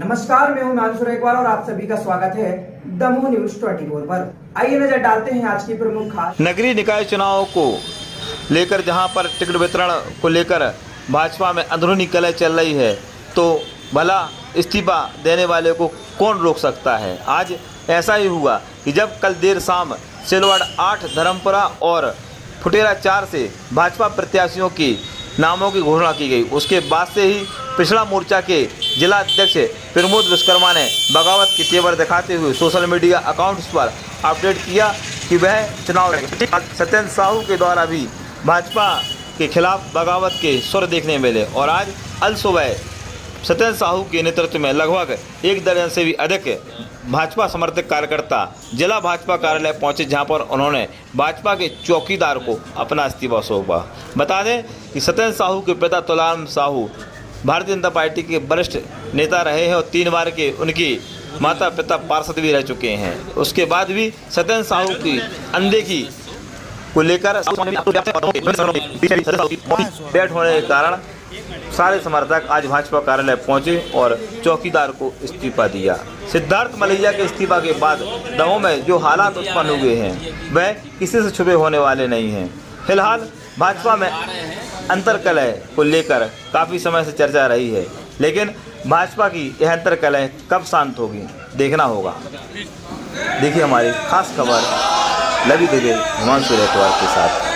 नमस्कार, मैं हूं मानसूर एक बार और आप सभी का स्वागत है दमोह न्यूज 24 पर। आइए नजर डालते हैं आज की प्रमुख खास। नगरीय निकाय चुनाव को लेकर जहां पर टिकट वितरण को लेकर भाजपा में अंदरूनी कलह चल रही है, तो भला इस्तीफा देने वाले को कौन रोक सकता है। आज ऐसा ही हुआ कि जब कल देर शाम सिलवड़ 8, धर्मपुरा और फुटेरा 4 से भाजपा प्रत्याशियों की नामों की घोषणा की गई, उसके बाद से ही पिछड़ा मोर्चा के जिला अध्यक्ष प्रमोद विश्वकर्मा ने बगावत के तेवर दिखाते हुए सोशल मीडिया अकाउंट्स पर अपडेट किया कि वह चुनाव लड़ेंगे। सत्येंद्र साहू के द्वारा भी भाजपा के खिलाफ बगावत के सुर देखने मिले और आज अल सुबह सत्येंद्र साहू के नेतृत्व में लगभग 1 दर्जन से भी अधिक भाजपा समर्थक कार्यकर्ता जिला भाजपा कार्यालय पहुंचे, जहां पर उन्होंने भाजपा के चौकीदार को अपना इस्तीफा सौंपा। बता दें कि सत्येंद्र साहू के पिता तुलाराम साहू भारतीय जनता पार्टी के वरिष्ठ नेता रहे हैं और 3 बार के उनकी माता पिता पार्षद भी रह चुके हैं। उसके बाद भी सत्येंद्र साहू की अनदेखी को लेकर बैठ होने के कारण सारे समर्थक आज भाजपा कार्यालय पहुंचे और चौकीदार को इस्तीफा दिया। सिद्धार्थ मलैया के इस्तीफा के बाद दमोह में जो हालात उत्पन्न हुए हैं वह किसी से छुपे होने वाले नहीं हैं। फिलहाल भाजपा में अंतर्कलह को लेकर काफ़ी समय से चर्चा रही है, लेकिन भाजपा की यह अंतर्कलह कब शांत होगी देखना होगा। देखिए हमारी खास खबर लवी देवी हिमांशु रेतवार के साथ।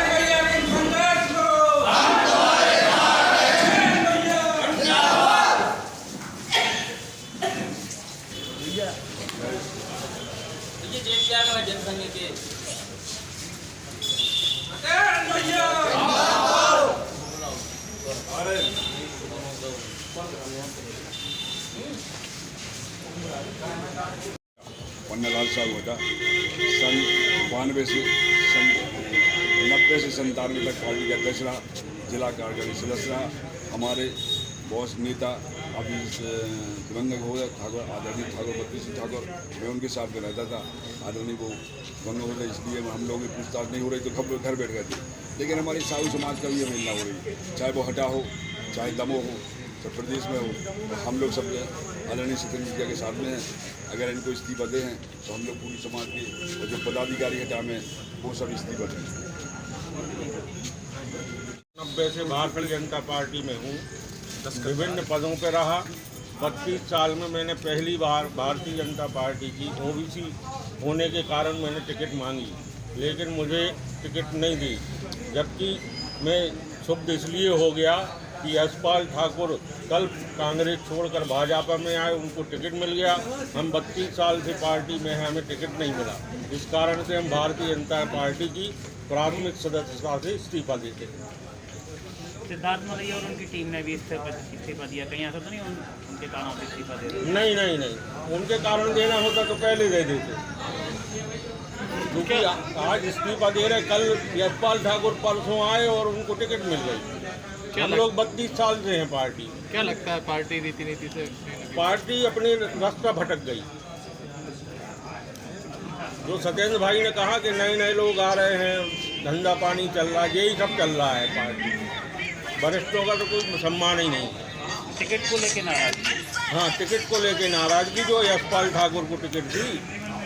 पन्नालाल साहू होता सन 92 से सन 90 से 97 तक पार्टी का अध्यक्ष रहा, जिला कार्यकारिणी सदस्य रहा। हमारे बॉस नेता अभी दिवंगत हो गए ठाकुर आदरणीय ठाकुर बत्ती सिंह ठाकुर, मैं उनके साथ में रहता था। आदरणीय को दिवंगत हो गए, इसलिए हम लोगों की पूछताछ नहीं हो रही तो घर बैठ गए थे। लेकिन हमारी साहू समाज का भी ये मिलना हो रही है, चाहे वो हटा हो चाहे दमोह हो चाहे प्रदेश में हो, तो हम लोग सब आदरणीय सत्येंद्र के साथ में हैं। अगर इनको इस्तीफा दे हैं तो हम लोग पूरी समाज के और जो पदाधिकारी हटा में वो सब इस्तीफा दें। 90 से भारतीय जनता पार्टी में हूँ, विभिन्न पदों पर रहा। 32 साल में मैंने पहली बार भारतीय जनता पार्टी की ओबीसी होने के कारण मैंने टिकट मांगी, लेकिन मुझे टिकट नहीं दी। जबकि मैं क्षुब्ध इसलिए हो गया कि यशपाल ठाकुर कल कांग्रेस छोड़कर भाजपा में आए, उनको टिकट मिल गया। हम 32 साल से पार्टी में हैं, हमें टिकट नहीं मिला। इस कारण से हम भारतीय जनता पार्टी की प्राथमिक सदस्यता से इस्तीफा देते हैं। सिद्धार्थ मलैया और उनकी टीम ने भी इस्तीफा दिया, कहीं ऐसा तो नहीं उनके कारण से इस्तीफा दे रहे? नहीं, उनके कारण देना होता तो पहले दे देते, क्योंकि आज इस्तीफा दे रहे। कल यशपाल ठाकुर परसों आए और उनको टिकट मिल गई। हम लोग 32 साल से हैं पार्टी। क्या लगता है पार्टी रीति से पार्टी अपने रास्ता भटक गई। जो सत्येंद्र भाई ने कहा कि नए लोग आ रहे हैं, धंधा पानी चल रहा है, यही सब चल रहा है पार्टी। वरिष्ठों का तो कोई सम्मान ही नहीं है। टिकट को लेके नाराजगी? हाँ, टिकट को लेके नाराजगी, जो यशपाल ठाकुर को टिकट दी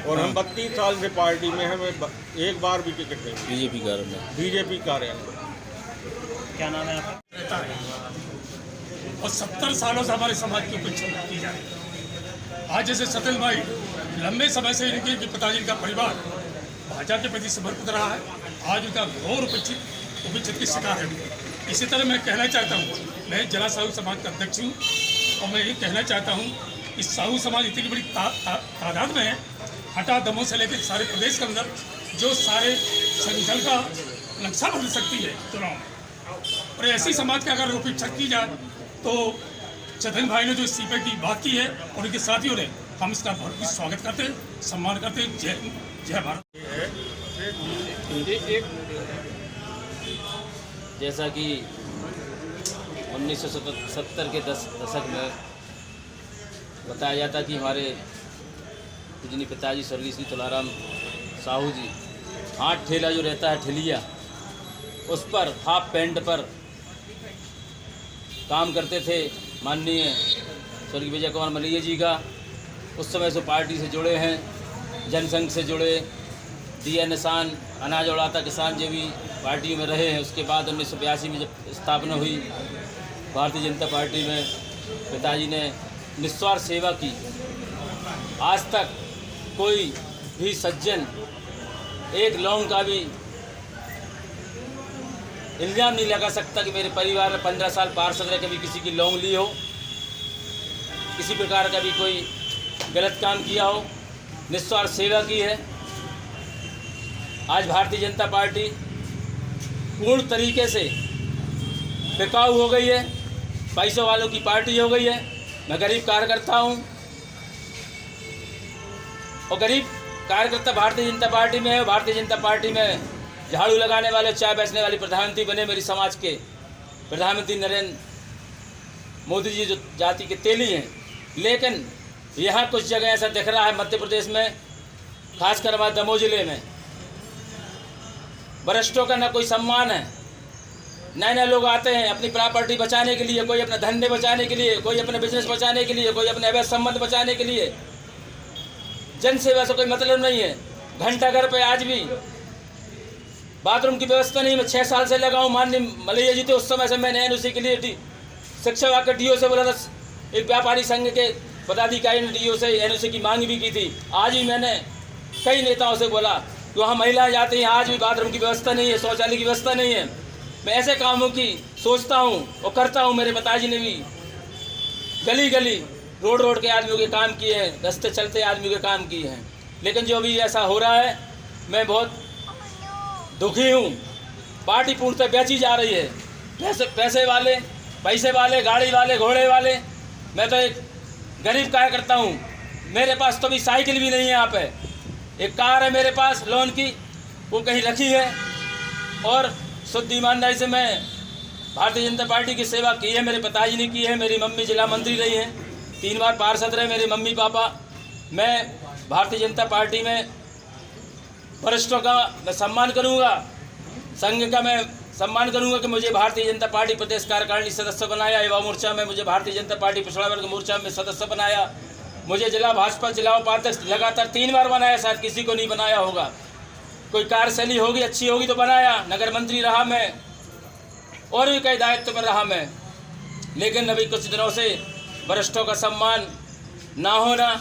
और हम 32 साल से पार्टी में हैं, एक बार भी टिकट नहीं। बीजेपी कार्यालय। क्या नाम है आपका? और 70 सालों से हमारे समाज की उपेक्षा की जा रही है। आज जैसे सत्येंद्र भाई लंबे समय से इनके पिताजी का परिवार भाजपा के प्रति समर्पित रहा है, आज उनका घोर उपेक्षित की शिकार है। इसी तरह मैं कहना चाहता हूँ, मैं जिला साहू समाज का अध्यक्ष हूँ और मैं ये कहना चाहता हूँ कि साहू समाज इतनी बड़ी तादाद में है, हटा दमोह से लेकर सारे प्रदेश के अंदर जो सारे संगठन का नक्शा बदल सकती है चुनाव में। और ऐसी समाज की अगर उपेक्षा की जाए तो सत्येंद्र भाई ने जो इस्तीफे की बात की है और उनके साथियों ने, हम इसका बहुत स्वागत करते हैं, सम्मान करते हैं। जय भारत। जैसा कि 1970 के दशक में बताया जाता कि हमारे पूजनीय पिताजी स्वर्गीय श्री तुलाराम साहू जी हाथ ठेला जो रहता है ठेलिया, उस पर हाफ पैंट पर काम करते थे माननीय स्वर्गीय विजय कुमार मलैया जी का। उस समय से पार्टी से जुड़े हैं, जनसंघ से जुड़े, दिया निशान, अनाज उड़ाता किसान जो भी पार्टी में रहे हैं। उसके बाद 1982 में जब स्थापना हुई भारतीय जनता पार्टी में, पिताजी ने निस्वार्थ सेवा की। आज तक कोई भी सज्जन एक लौंग का भी इल्ज़ाम नहीं लगा सकता कि मेरे परिवार में 15 साल पार्षद रह कभी किसी की लौंग ली हो, किसी प्रकार का भी कोई गलत काम किया हो। निस्वार्थ सेवा की है। आज भारतीय जनता पार्टी पूर्ण तरीके से बिकाऊ हो गई है, पैसों वालों की पार्टी हो गई है। मैं गरीब कार्यकर्ता हूँ और गरीब कार्यकर्ता भारतीय जनता पार्टी में है। भारतीय जनता पार्टी में झाड़ू लगाने वाले, चाय बेचने वाली प्रधानमंत्री बने मेरी समाज के प्रधानमंत्री नरेंद्र मोदी जी, जो जाति के तेली हैं। लेकिन यहाँ कुछ जगह ऐसा दिख रहा है मध्य प्रदेश में, खासकर हमारे दमोह जिले में, वरिष्ठों का ना कोई सम्मान है। नए नए लोग आते हैं अपनी प्रॉपर्टी बचाने के लिए, कोई अपना धंधे बचाने के लिए, कोई अपने बिजनेस बचाने के लिए, कोई अपने अवैध संबंध बचाने के लिए। जन सेवा से कोई मतलब नहीं है। घंटाघर पे आज भी बाथरूम की व्यवस्था नहीं। मैं 6 साल से लगा हूँ। माननीय मलैया जी थे उस समय से मैंने एनओसी के लिए शिक्षा विभाग के डीओ से बोला था, एक व्यापारी संघ के पदाधिकारी ने डीओ से एनओसी की मांग भी की थी। आज भी मैंने कई नेताओं से बोला कि वहाँ महिलाएं जाती हैं, आज भी बाथरूम की व्यवस्था नहीं है, शौचालय की व्यवस्था नहीं है। मैं ऐसे कामों की सोचता हूँ और करता हूँ। मेरे पिताजी ने भी गली गली, रोड रोड के आदमियों के काम किए हैं, रास्ते चलते आदमियों के काम किए हैं। लेकिन जो भी ऐसा हो रहा है, मैं बहुत दुखी हूँ। पार्टी पूर्णतः बेची जा रही है। पैसे वाले, पैसे वाले, गाड़ी वाले, घोड़े वाले। मैं तो एक गरीब कार्यकर्ता हूँ। मेरे पास तो भी साइकिल भी नहीं है। यहाँ पे एक कार है मेरे पास लोन की, वो कहीं रखी है। और शुद्ध ईमानदारी से मैं भारतीय जनता पार्टी की सेवा की है। मेरे पिताजी ने की है, मेरी मम्मी जिला मंत्री रही हैं, 3 बार पार्षद रहे मेरे मम्मी पापा। मैं भारतीय जनता पार्टी में वरिष्ठों का मैं सम्मान करूंगा, संघ का मैं सम्मान करूंगा कि मुझे भारतीय जनता पार्टी प्रदेश कार्यकारिणी सदस्य बनाया। युवा मोर्चा में मुझे भारतीय जनता पार्टी पिछड़ा वर्ग मोर्चा में सदस्य बनाया। मुझे जिला भाजपा जिला उपाध्यक्ष लगातार 3 बार बनाया, शायद किसी को नहीं बनाया होगा। कोई कार्यशैली होगी, अच्छी होगी तो बनाया। नगर मंत्री रहा मैं, और भी कई दायित्व में रहा मैं। लेकिन अभी कुछ दिनों से वरिष्ठों का सम्मान ना होना,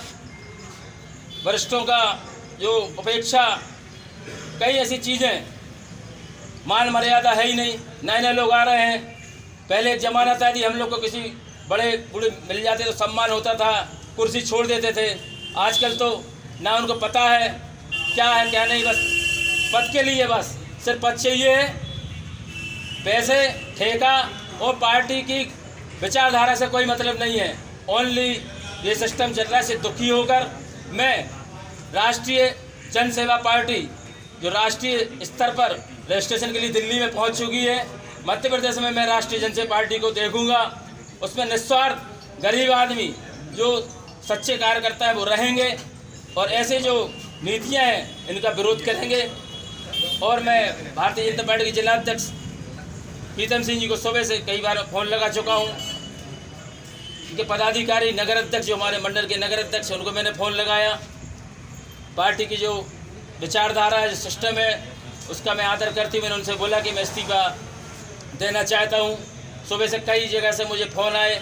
वरिष्ठों का जो उपेक्षा, कई ऐसी चीज़ें, मान मर्यादा है ही नहीं। नए नए लोग आ रहे हैं। पहले एक ज़माना था यदि हम लोग को किसी बड़े बूढ़े मिल जाते तो सम्मान होता था, कुर्सी छोड़ देते थे। आजकल तो ना उनको पता है क्या है क्या नहीं, बस पद के लिए, बस सिर्फ पद चाहिए है। पैसे, ठेका और पार्टी की विचारधारा से कोई मतलब नहीं है। ओनली ये सिस्टम चल रहा है। से दुखी होकर मैं राष्ट्रीय जन सेवा पार्टी, जो राष्ट्रीय स्तर पर रजिस्ट्रेशन के लिए दिल्ली में पहुंच चुकी है, मध्य प्रदेश में मैं राष्ट्रीय जनता पार्टी को देखूंगा। उसमें निस्वार्थ गरीब आदमी जो सच्चे कार्यकर्ता है वो रहेंगे और ऐसे जो नीतियां हैं इनका विरोध करेंगे। और मैं भारतीय जनता पार्टी के जिला अध्यक्ष प्रीतम सिंह जी को सुबह से कई बार फ़ोन लगा चुका हूं। उनके पदाधिकारी, नगर अध्यक्ष जो हमारे मंडल के नगर अध्यक्ष हैं, उनको मैंने फ़ोन लगाया। पार्टी की जो विचारधारा है, जो सिस्टम है, उसका मैं आदर करती हूँ। मैंने उनसे बोला कि मैं इस्तीफा देना चाहता हूँ। सुबह से कई जगह से मुझे फ़ोन आए,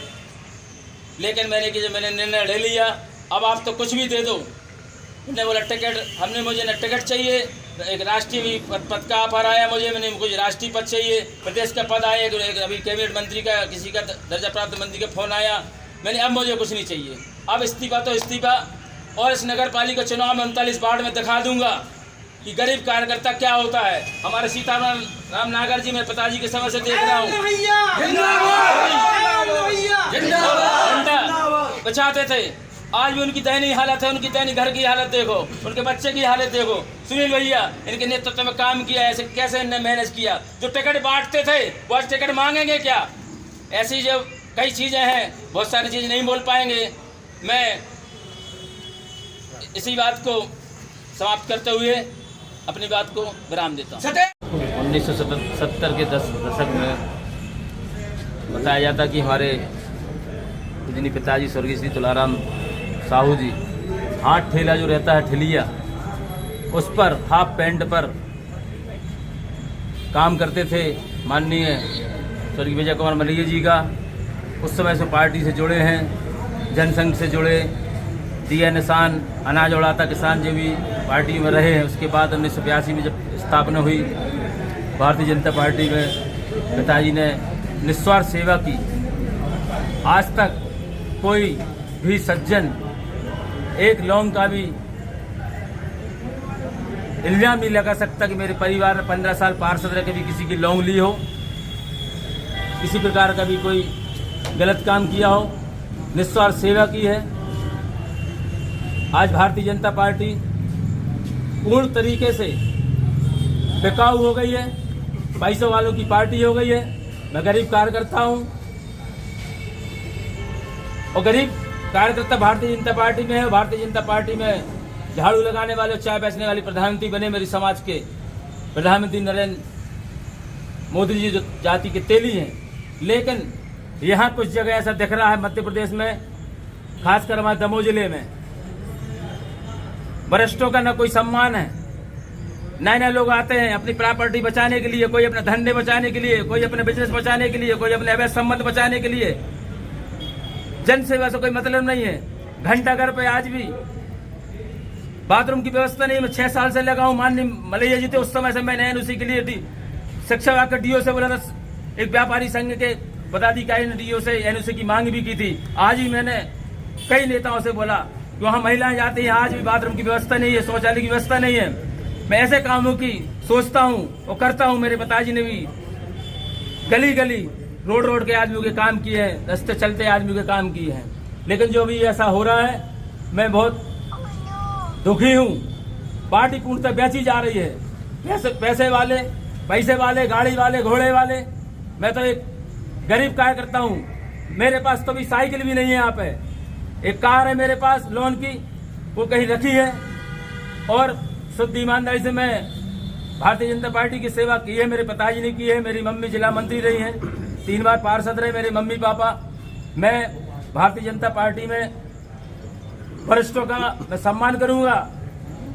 लेकिन मैंने निर्णय ले लिया, अब आप तो कुछ भी दे दो। उन्होंने बोला टिकट, हमने मुझे न टिकट चाहिए, एक राष्ट्रीय भी पद का ऑफर आया मैंने मुझे राष्ट्रीय पद चाहिए, प्रदेश का पद आया, अभी कैबिनेट मंत्री का, किसी का दर्जा प्राप्त मंत्री का फ़ोन आया। मैंने अब मुझे कुछ नहीं चाहिए, अब इस्तीफा तो इस्तीफा। और इस नगर पालिका चुनाव में 39 वार्ड में दिखा दूंगा कि गरीब कार्यकर्ता क्या होता है। हमारे सीताराम नागर जी, मेरे पिताजी के समय से देख रहा हूँ, झंडा बचाते थे। आज भी उनकी दयनीय हालत है। उनकी दयनीय घर की हालत देखो, उनके बच्चे की हालत देखो। सुनील भैया, इनके नेतृत्व में काम किया, ऐसे कैसे इन्होंने मैनेज किया। जो टिकट बांटते थे वो आज टिकट मांगेंगे क्या? ऐसी जो कई चीज़ें हैं, बहुत सारी चीज़ें नहीं बोल पाएंगे। मैं इसी बात को समाप्त करते हुए अपनी बात को विराम देता हूँ। 1970 के दशक में बताया जाता कि हमारे पूजनीय पिताजी स्वर्गीय श्री तुलाराम साहू जी हाथ ठेला जो रहता है ठेलिया, उस पर हाफ पैंट पर काम करते थे माननीय स्वर्गीय विजय कुमार मलैया जी का। उस समय से पार्टी से जुड़े हैं, जनसंघ से जुड़े, दिया निशान, अनाज उड़ाता किसान जो भी पार्टी में रहे हैं। उसके बाद 1982 में जब स्थापना हुई भारतीय जनता पार्टी में, पिताजी ने निस्वार्थ सेवा की। आज तक कोई भी सज्जन एक लौंग का भी इल्जाम नहीं लगा सकता कि मेरे परिवार ने 15 साल पार्षद रह के भी किसी की लौंग ली हो, किसी प्रकार का भी कोई गलत काम किया हो। निस्वार्थ सेवा की है। आज भारतीय जनता पार्टी पूर्ण तरीके से बिकाऊ हो गई है, पैसों वालों की पार्टी हो गई है। मैं गरीब कार्यकर्ता हूं और गरीब कार्यकर्ता भारतीय जनता पार्टी में है। भारतीय जनता पार्टी में झाड़ू लगाने वाले, चाय बेचने वाली प्रधानमंत्री बने मेरी समाज के प्रधानमंत्री नरेंद्र मोदी जी जो जाति के तेली हैं। लेकिन यहाँ कुछ जगह ऐसा दिख रहा है मध्य प्रदेश में, खासकर हमारे दमोह जिले में, वरिष्ठों का न कोई सम्मान है। नए नए लोग आते हैं अपनी प्रॉपर्टी बचाने के लिए, कोई अपने धंधे बचाने के लिए, कोई अपने बिजनेस बचाने के लिए, कोई अपने अवैध संबंध बचाने के लिए। जन सेवा से कोई मतलब नहीं है। घंटाघर पे आज भी बाथरूम की व्यवस्था नहीं। मैं 6 साल से लगा हूं। माननीय मलैया जी थे, उस समय से मैंने एनओसी के लिए शिक्षा विभाग का डीओ से बोला था, एक व्यापारी संघ के पदाधिकारी ने डीओ से एनओसी की मांग भी की थी। आज ही मैंने कई नेताओं से बोला कि वहाँ महिलाएं जाती हैं, आज भी बाथरूम की व्यवस्था नहीं है, शौचालय की व्यवस्था नहीं है। मैं ऐसे कामों की सोचता हूँ और करता हूँ। मेरे पिताजी ने भी गली गली, रोड रोड के आदमियों के काम किए हैं, रास्ते चलते आदमियों के काम किए हैं। लेकिन जो भी ऐसा हो रहा है, मैं बहुत दुखी हूँ। पार्टी पूर्णतः बेची जा रही है। पैसे वाले, गाड़ी वाले, घोड़े वाले। मैं तो एक गरीब कार्यकर्ता हूँ। मेरे पास तो भी साइकिल भी नहीं है। यहाँ पे एक कार है मेरे पास लोन की, वो कहीं रखी है। और शुद्ध ईमानदारी से मैं भारतीय जनता पार्टी की सेवा की है। मेरे पिताजी ने की है। मेरी मम्मी जिला मंत्री रही हैं, 3 बार पार्षद रहे मेरे मम्मी पापा। मैं भारतीय जनता पार्टी में वरिष्ठों का मैं सम्मान करूंगा,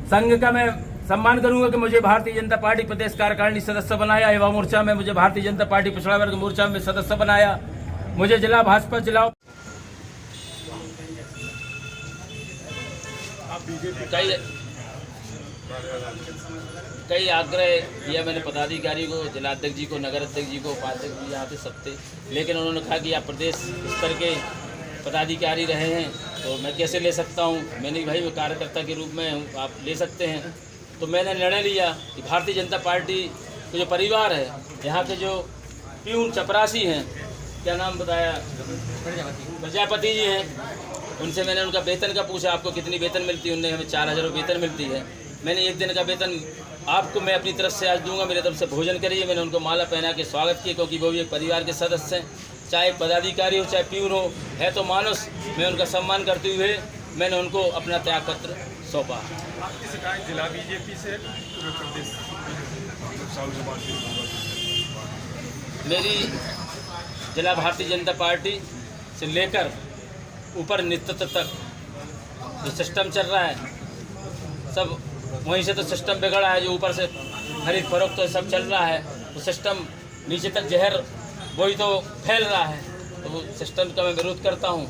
संघ का मैं सम्मान करूंगा कि मुझे भारतीय जनता पार्टी प्रदेश कार्यकारिणी सदस्य बनाया। युवा मोर्चा में मुझे भारतीय जनता पार्टी पिछड़ा वर्ग मोर्चा में सदस्य बनाया। मुझे जिला भाजपा जिला कई आग्रह किया मैंने पदाधिकारी को, जिलाध्यक्ष जी को, नगर अध्यक्ष जी को, उपाध्यक्ष जी यहाँ पे सब थे। लेकिन उन्होंने कहा कि आप प्रदेश स्तर के पदाधिकारी रहे हैं तो मैं कैसे ले सकता हूँ। मैंने भाई मैं कार्यकर्ता के रूप में हूँ, आप ले सकते हैं। तो मैंने निर्णय लिया कि भारतीय जनता पार्टी के जो परिवार है, यहाँ के जो प्यून चपरासी हैं, क्या नाम बताया, प्रजापति जी हैं, उनसे मैंने उनका वेतन का पूछा, आपको कितनी वेतन मिलती है। उन्हें हमें 4000 वेतन मिलती है। मैंने 1 दिन का वेतन आपको मैं अपनी तरफ से आज दूंगा, मेरी तरफ से भोजन करिए। मैंने उनको माला पहना के स्वागत किया, क्योंकि वो भी एक परिवार के सदस्य हैं। चाहे पदाधिकारी हो चाहे प्यून हो, है तो मानुष। मैं उनका सम्मान करते हुए मैंने उनको अपना त्यागपत्र सौंपा। जिला बीजेपी से मेरी जिला भारतीय जनता पार्टी से लेकर ऊपर नेतृत्व तक जो सिस्टम चल रहा है, सब वहीं से तो सिस्टम बिगड़ा है। जो ऊपर से खरीद फरोख्त तो सब चल रहा है, तो सिस्टम नीचे तक जहर वही तो फैल रहा है। तो वो सिस्टम का मैं विरोध करता हूँ।